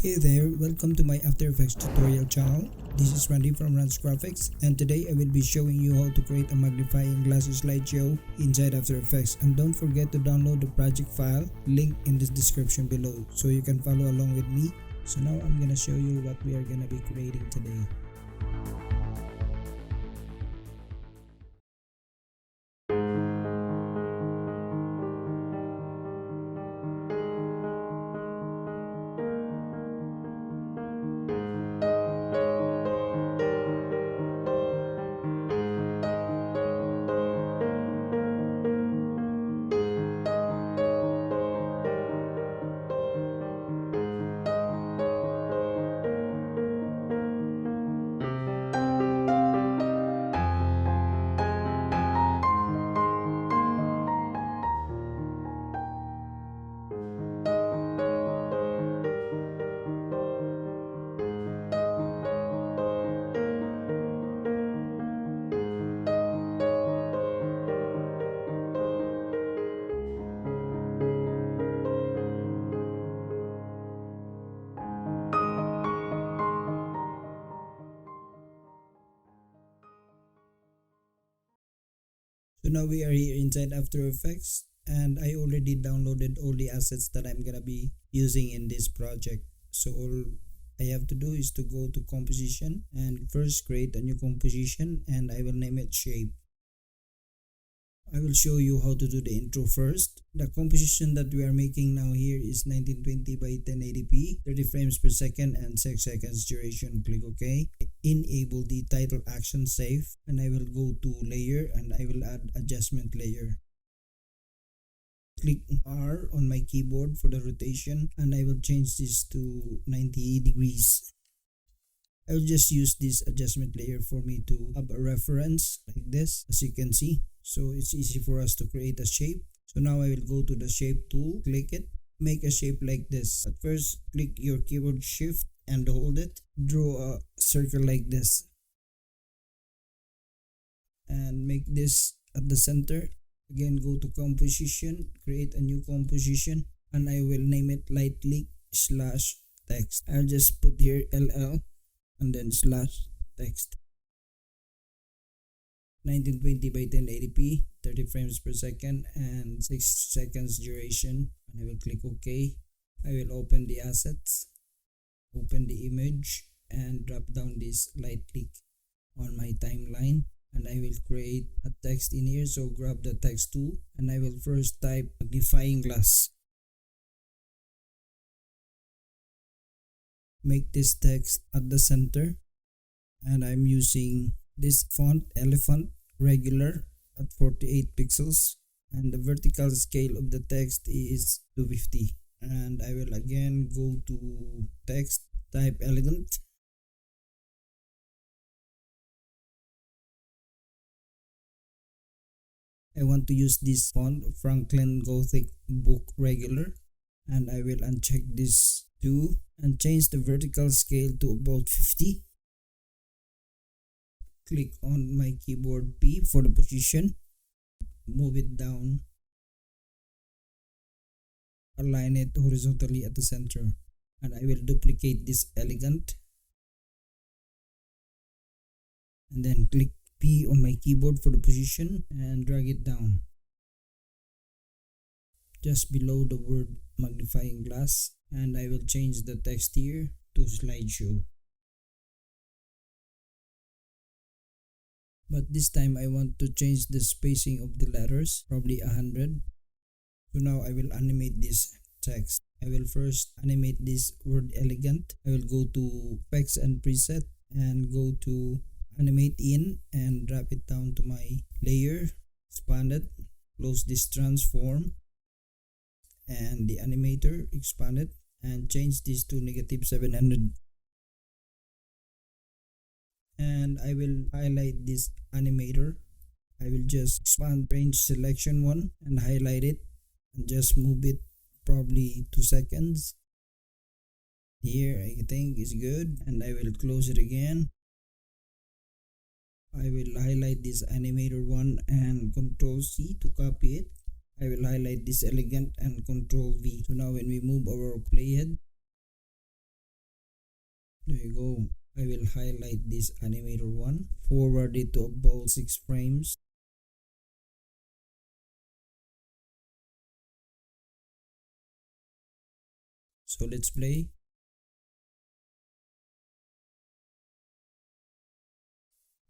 Hey there, welcome to my After Effects tutorial channel. This is Randy from Rhandz Graphix, and today I will be showing you how to create a magnifying glass slideshow inside After Effects. And don't forget to download the project file, link in the description below, so you can follow along with me. So now I'm gonna show you what we are gonna be creating today. So now we are here inside After Effects, and I already downloaded all the assets that I'm gonna be using in this project. So all I have to do is to go to composition and first create a new composition, and I will name it shape. I will show you how to do the intro first. The composition that we are making now here is 1920 by 1080p, 30 frames per second and 6 seconds duration. Click OK. Enable the title action save, and I will go to layer and I will add adjustment layer. Click R on my keyboard for the rotation, and I will change this to 90 degrees. I will just use this adjustment layer for me to have a reference like this, as you can see. So it's easy for us to create a shape. So now I will go to the shape tool, click it, make a shape like this. At first, click your keyboard shift and hold it. Draw a circle like this. And make this at the center. Again, go to composition, create a new composition, and I will name it lightly /text. I'll just put here LL and then /text. 1920 by 1080p, 30 frames per second and 6 seconds duration, and I will click OK. I will open the assets, open the image, and drop down this light click on my timeline, and I will create a text in here. So grab the text tool, and I will first type magnifying glass. Make this text at the center, and I'm using this font elephant regular at 48 pixels, and the vertical scale of the text is 250. And I will again go to text, type elegant, I want to use this font Franklin Gothic Book regular, and I will uncheck this too and change the vertical scale to about 50. Click on my keyboard P for the position, move it down, align it horizontally at the center, and I will duplicate this elegant, and then click P on my keyboard for the position and drag it down just below the word magnifying glass, and I will change the text here to slideshow. But this time I want to change the spacing of the letters, probably 100. So now I will animate this text. I will first animate this word elegant. I will go to effects and preset and go to animate in and drop it down to my layer, expand it, close this transform and the animator, expand it and change this to -700. And I will highlight this animator. I will just expand range selection one and highlight it and just move it probably 2 seconds. Here I think is good, and I will close it again. I will highlight this animator one and Control C to copy it. I will highlight this elegant and Control V. So now when we move our playhead, There you go. I will highlight this animator one, forward it to about 6 frames. So let's play.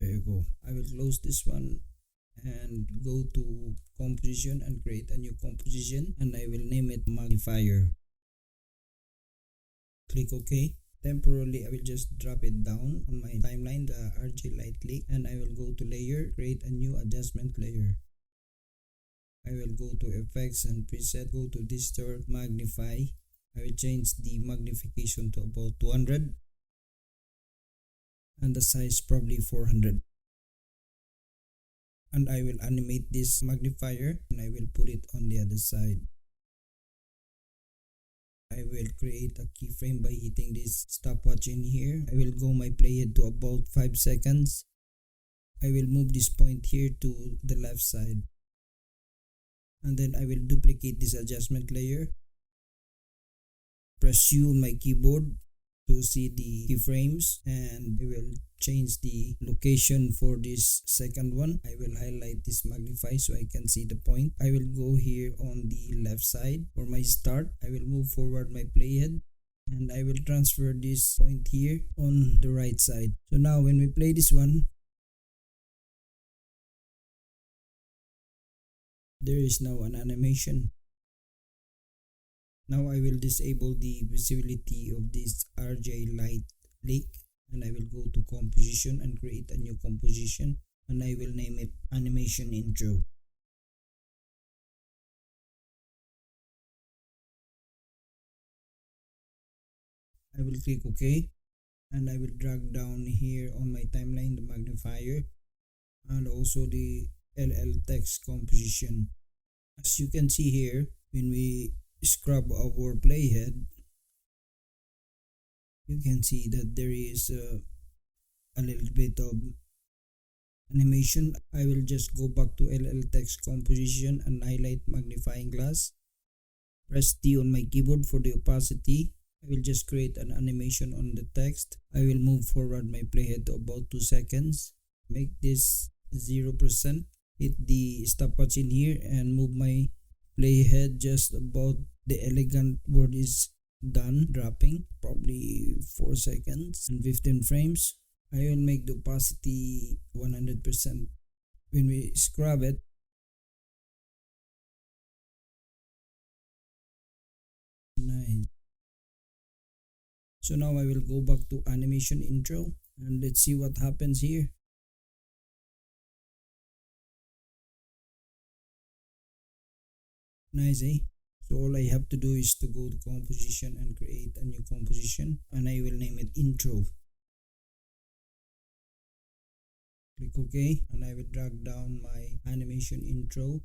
There you go. I will close this one and go to composition and create a new composition, and I will name it magnifier. Click OK. Temporarily, I will just drop it down on my timeline, the RJ light leak, and I will go to layer, create a new adjustment layer. I will go to effects and preset, go to distort, magnify. I will change the magnification to about 200 and the size probably 400. And I will animate this magnifier and I will put it on the other side. I will create a keyframe by hitting this stopwatch in here. I will go my playhead to about 5 seconds. I will move this point here to the left side. And then I will duplicate this adjustment layer. Press U on my keyboard to see the keyframes, and I will change the location for this second one. I will highlight this magnify so I can see the point. I will go here on the left side for my start. I will move forward my playhead and I will transfer this point here on the right side. So now when we play this one, there is now an animation. Now I will disable the visibility of this RJ light leak, and I will go to composition and create a new composition, and I will name it animation intro. I will click OK, and I will drag down here on my timeline the magnifier and also the LL text composition. As you can see here, when we scrub our playhead, you can see that there is a little bit of animation. I will just go back to LL text composition and highlight magnifying glass. Press T on my keyboard for the opacity. I will just create an animation on the text. I will move forward my playhead to about 2 seconds. Make this 0%. Hit the stopwatch in here and move my playhead just about the elegant word is done dropping, probably 4 seconds and 15 frames. I will make the opacity 100%. When we scrub it, nice. So now I will go back to animation intro and let's see what happens here. Nice, eh? So all I have to do is to go to composition and create a new composition, and I will name it intro. Click OK, and I will drag down my animation intro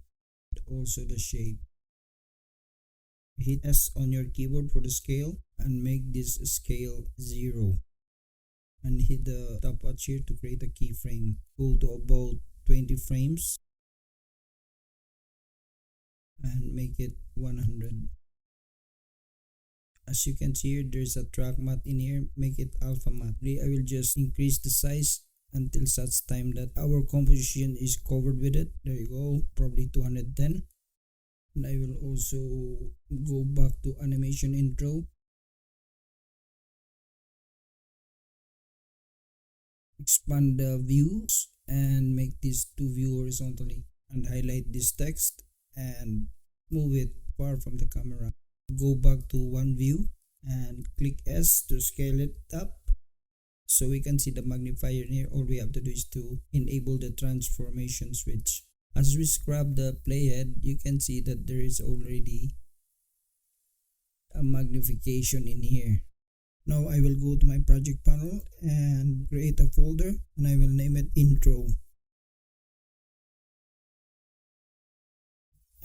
and also the shape. Hit S on your keyboard for the scale and make this scale 0, and hit the stopwatch here to create a keyframe. Go to about 20 frames and make it 100. As you can see here, there's a track matte in here. Make it alpha matte. I will just increase the size until such time that our composition is covered with it. There you go, probably 210. And I will also go back to animation intro. Expand the views and make this to view horizontally, and highlight this text and move it far from the camera. Go back to one view and click S to scale it up so we can see the magnifier here. All we have to do is to enable the transformation switch. As we scrub the playhead, you can see that there is already a magnification in here. Now I will go to my project panel and create a folder, and I will name it intro.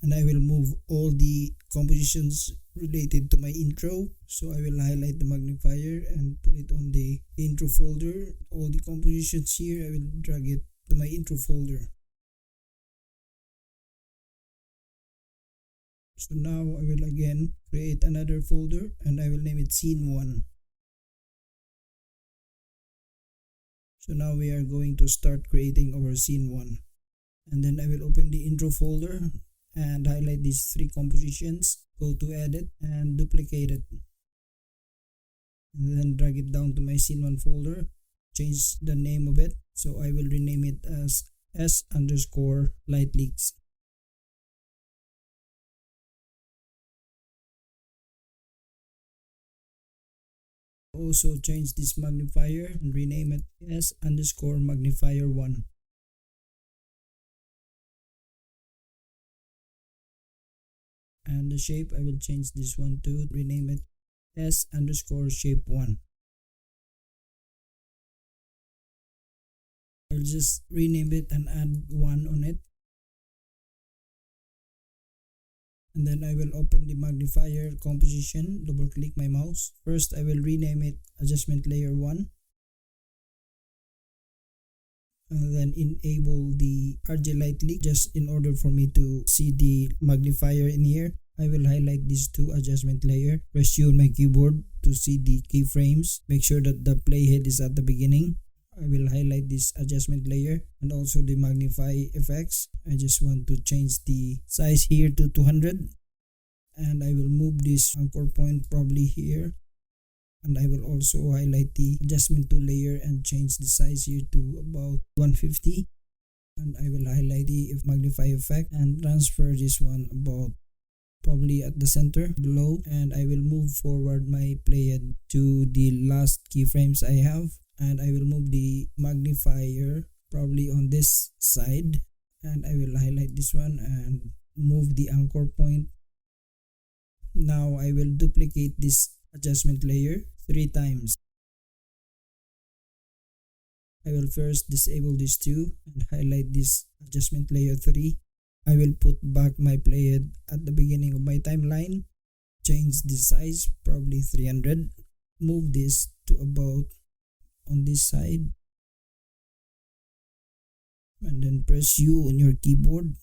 And I will move all the compositions related to my intro. So I will highlight the magnifier and put it on the intro folder. All the compositions here, I will drag it to my intro folder. So now I will again create another folder and I will name it scene 1. So now we are going to start creating our scene 1. And then I will open the intro folder and highlight these 3 compositions, go to edit and duplicate it. And then drag it down to my scene 1 folder, change the name of it. So I will rename it as S_light leaks. Also change this magnifier and rename it S_magnifier1. And the shape, I will change this one to rename it S_shape1. I'll just rename it and add 1 on it. And then I will open the magnifier composition, double click my mouse. First I will rename it adjustment layer 1. And then enable the RG light leak just in order for me to see the magnifier in here. I will highlight these 2 adjustment layer. Press U on my keyboard to see the keyframes. Make sure that the playhead is at the beginning. I will highlight this adjustment layer and also the magnify effects. I just want to change the size here to 200. And I will move this anchor point probably here. And I will also highlight the adjustment tool layer and change the size here to about 150. And I will highlight the magnify effect and transfer this one about probably at the center below. And I will move forward my playhead to the last keyframes I have. And I will move the magnifier probably on this side. And I will highlight this one and move the anchor point. Now I will duplicate this adjustment layer 3 times. I will first disable these 2 and highlight this adjustment layer 3. I will put back my playhead at the beginning of my timeline. Change the size, probably 300. Move this to about on this side. And then press U on your keyboard.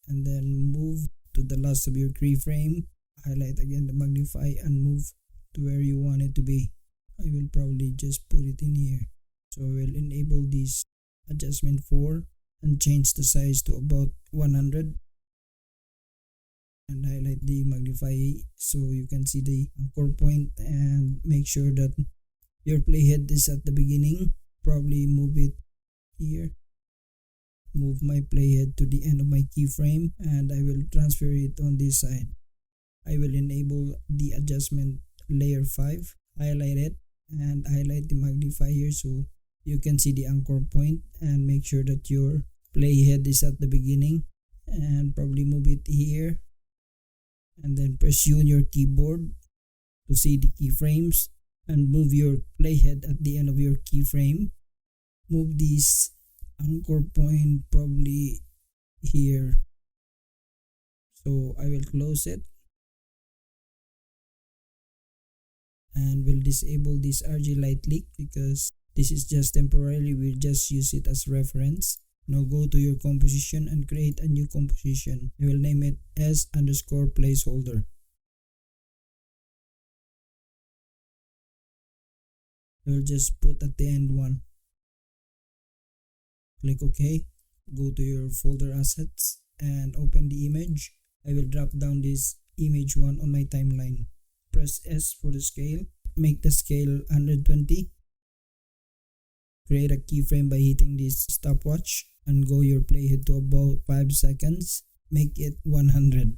And then move to the last of your keyframe. Highlight again the magnify and move to where you want it to be. I will probably just put it in here. So I will enable this adjustment 4 and change the size to about 100. And highlight the magnify so you can see the anchor point and make sure that your playhead is at the beginning. Probably move it here. Move my playhead to the end of my keyframe and I will transfer it on this side. I will enable the adjustment layer 5, highlight it and highlight the magnifier so you can see the anchor point and make sure that your playhead is at the beginning and probably move it here and then press U on your keyboard to see the keyframes and move your playhead at the end of your keyframe. Move this anchor point probably here. So I will close it. And we'll disable this RG light leak because this is just temporarily, we'll just use it as reference. Now go to your composition and create a new composition. I will name it S_placeholder. I will just put at the end 1. Click OK. Go to your folder assets and open the image. I will drop down this image 1 on my timeline. Press S for the scale. Make the scale 120. Create a keyframe by hitting this stopwatch and go your playhead to about 5 seconds. Make it 100.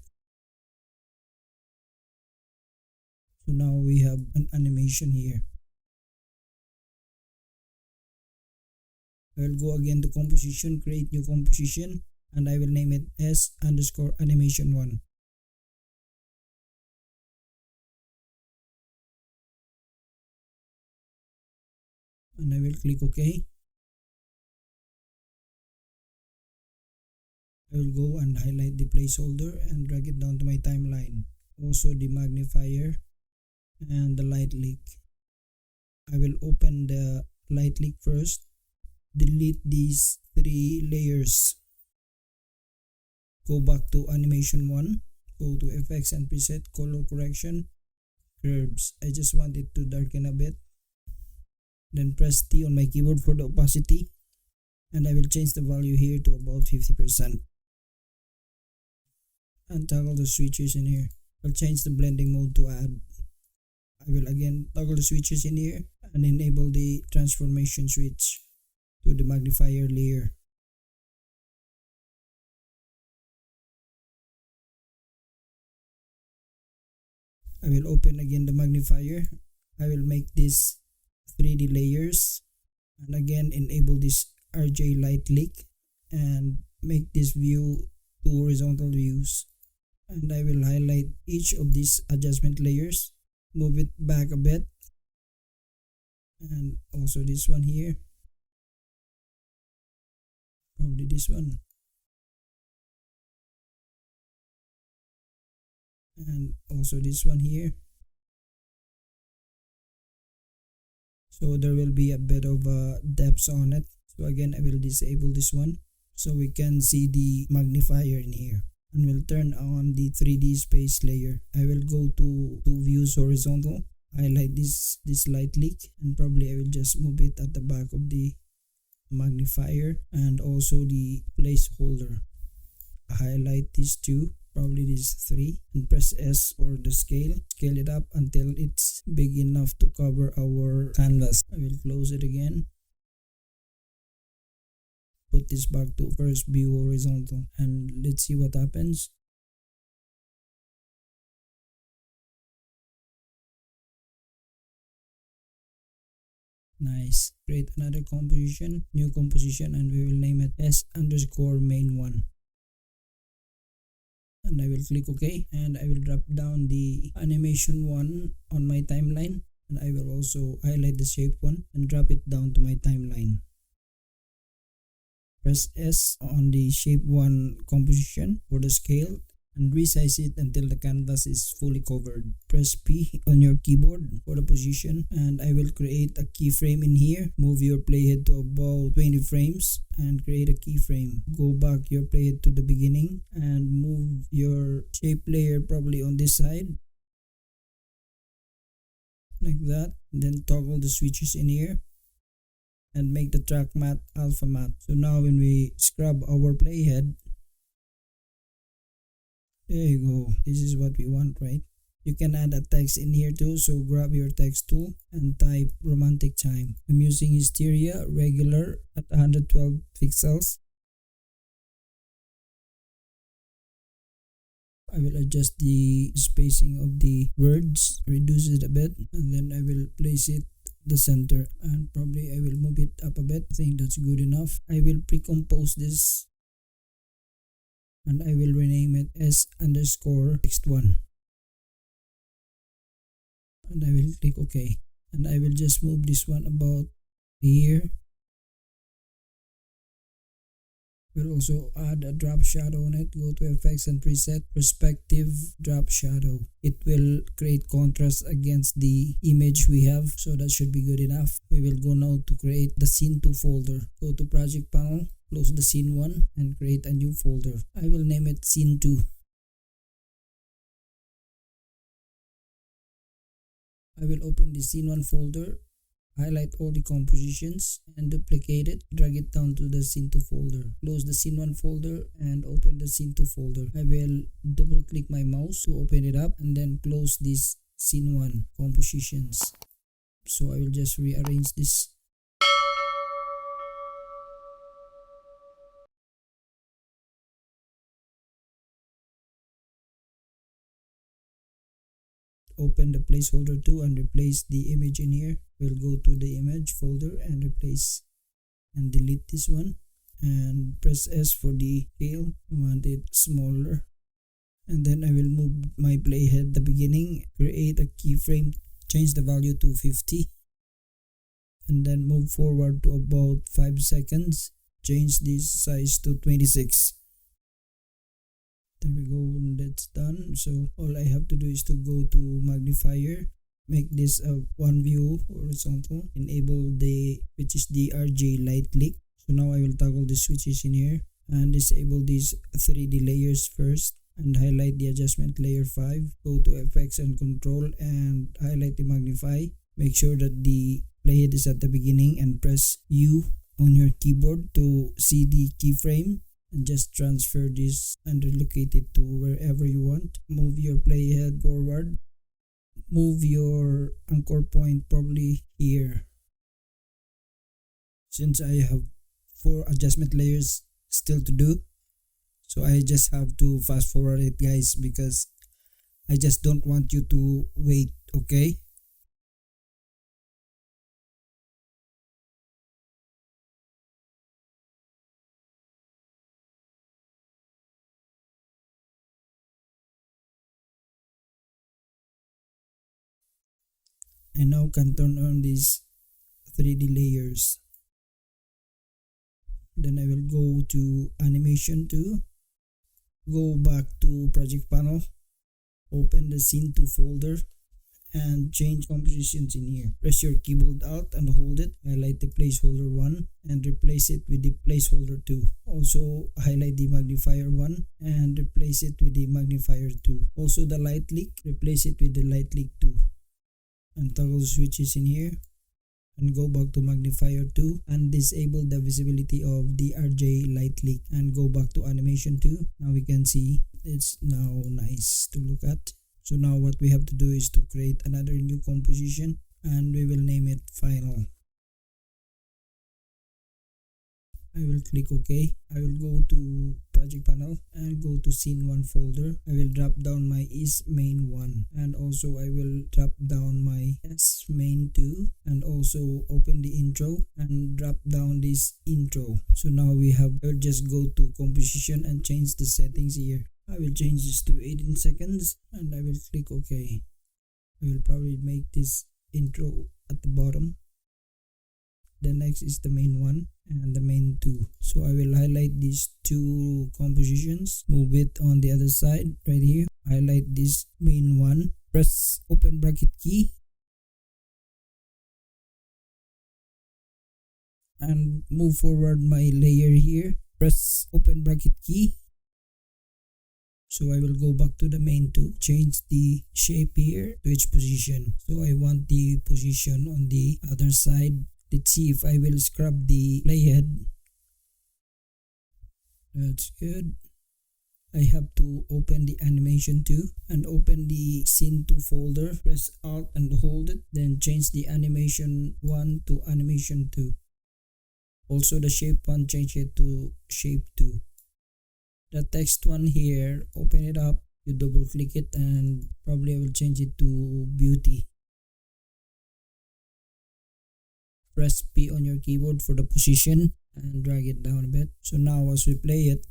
So now we have an animation here. I will go again to composition, create new composition, and I will name it S_animation1. And I will click OK. I will go and highlight the placeholder and drag it down to my timeline. Also the magnifier and the light leak. I will open the light leak first. Delete these 3 layers. Go back to animation 1. Go to effects and preset, color correction, curves. I just want it to darken a bit. Then press T on my keyboard for the opacity, and I will change the value here to about 50%. And toggle the switches in here. I'll change the blending mode to add. I will again toggle the switches in here and enable the transformation switch to the magnifier layer. I will open again the magnifier. I will make this 3D layers and again enable this RJ light leak and make this view to horizontal views. And I will highlight each of these adjustment layers, move it back a bit, and also this one here, probably this one, and also this one here. So there will be a bit of depth on it. So again, I will disable this one so we can see the magnifier in here. And we'll turn on the 3D space layer. I will go to views horizontal, highlight this light leak, and probably I will just move it at the back of the magnifier and also the placeholder. Highlight these two, probably these three, and press S for the scale. Scale it up until it's big enough to cover our canvas. I will close it again. Put this back to first view horizontal and let's see what happens. Nice. Create another composition, new composition, and we will name it S_main1. And I will click OK, and I will drop down the animation one on my timeline, and I will also highlight the shape one and drop it down to my timeline. Press S on the shape 1 composition for the scale and resize it until the canvas is fully covered. Press P on your keyboard for the position, and I will create a keyframe in here. Move your playhead to about 20 frames and create a keyframe. Go back your playhead to the beginning and move your shape layer probably on this side like that. Then toggle the switches in here and make the track matte alpha matte. So now when we scrub our playhead, there you go. This is what we want, right? You can add a text in here too, so grab your text tool and type romantic time. I'm using hysteria regular at 112 pixels. I will adjust the spacing of the words, reduce it a bit, and then I will place it the center, and probably I will move it up a bit. I think that's good enough. I will pre-compose this and I will rename it S_text1, and I will click OK, and I will just move this one about here. We'll also add a drop shadow on it. Go to effects and preset perspective drop shadow. It will create contrast against the image we have, so that should be good enough. We will go now to create the scene 2 folder. Go to project panel, close the scene 1 and create a new folder. I will name it scene 2. I will open the scene 1 folder, highlight all the compositions and duplicate it, drag it down to the scene 2 folder. Close the scene 1 folder and open the scene 2 folder. I will double click my mouse to open it up and then close this scene 1 compositions. So I will just rearrange this. Open the placeholder 2 and replace the image in here. We'll go to the image folder and replace and delete this one, and press S for the scale. I want it smaller, and then I will move my playhead the beginning, create a keyframe, change the value to 50, and then move forward to about 5 seconds, change this size to 26. There we go, and that's done. So all I have to do is to go to magnifier, make this a one view horizontal, enable which is the RJ light leak. So now I will toggle the switches in here and disable these 3D layers first and highlight the adjustment layer 5. Go to effects and control and highlight the magnify. Make sure that the playhead is at the beginning, and press U on your keyboard to see the keyframe, and just transfer this and relocate it to wherever you want. Move your playhead forward. Move your anchor point probably here. Since I have 4 adjustment layers still to do, so I just have to fast forward it, guys, because I just don't want you to wait, okay? I now can turn on these 3D layers. Then I will go to animation 2, go back to project panel, open the scene 2 folder, and change compositions in here. Press your keyboard alt and hold it, highlight the placeholder 1 and replace it with the placeholder 2. Also highlight the magnifier 1 and replace it with the magnifier 2. Also the light leak, replace it with the light leak 2. And toggle switches in here, and go back to magnifier 2 and disable the visibility of the RJ light leak, and go back to animation 2. Now we can see it's now nice to look at. So now what we have to do is to create another new composition, and we will name it final. I will click OK. I will go to project panel and go to scene 1 folder. I will drop down my is main 1, and also I will drop down my s main 2, and also open the intro and drop down this intro. So now we have, I'll just go to composition and change the settings here. I will change this to 18 seconds and I will click OK. I will probably make this intro at the bottom. The next is the main 1 and the main 2. So I will highlight these 2 compositions, move it on the other side right here, highlight this main 1, press open bracket key, and move forward my layer here, press open bracket key. So I will go back to the main 2, change the shape here to its position. So I want the position on the other side. Let's see if I will scrub the playhead. That's good. I have to open the animation 2 and open the scene 2 folder, press alt and hold it, then change the animation 1 to animation 2. Also the shape 1, change it to shape 2. The text one here, open it up, you double click it, and probably I will change it to beauty. Press P on your keyboard for the position and drag it down a bit. So now as we play it,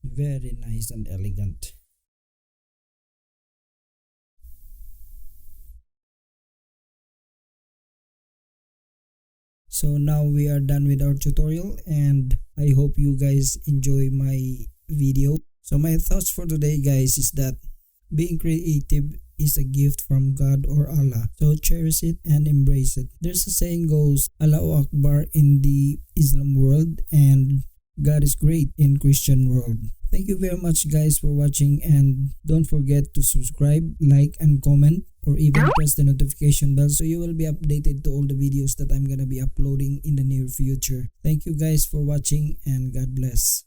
very nice and elegant. So now we are done with our tutorial, and I hope you guys enjoy my video. So my thoughts for today, guys, is that being creative is a gift from God or Allah. So cherish it and embrace it. There's a saying goes, Allahu Akbar in the Islam world and God is great in Christian world. Thank you very much, guys, for watching, and don't forget to subscribe, like, and comment, or even press the notification bell so you will be updated to all the videos that I'm gonna be uploading in the near future. Thank you guys for watching, and God bless.